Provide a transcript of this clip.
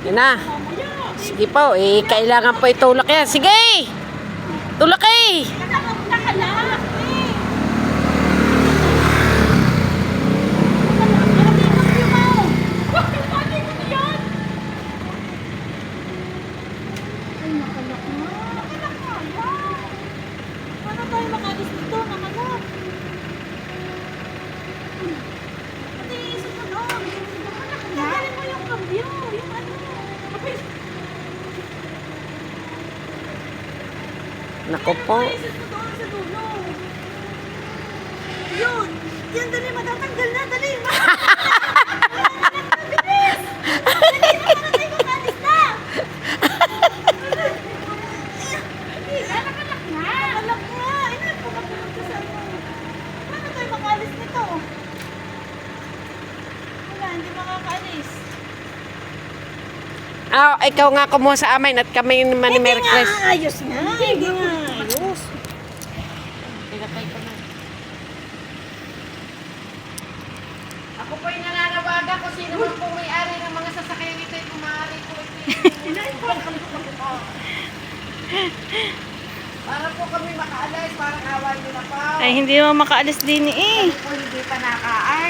Yan na. Sige po, kailangan po itulak yan. Sige! Tulak eh! Nako po. Yun! Yan, dali, matatanggal na, dali! Ah, ikaw nga kumuha sa amin at kami naman ni Merry Christmas. Ayos nga! Hindi nga ayos! Pinatay ko na. Ako po yung nananawagan kung sino man po may-ari ng mga sasakyan nito ay kumari po ito. Para po kami makaalis, parang awan nyo na po. Ay, hindi naman makaalis din eh. Po hindi pa nakaay.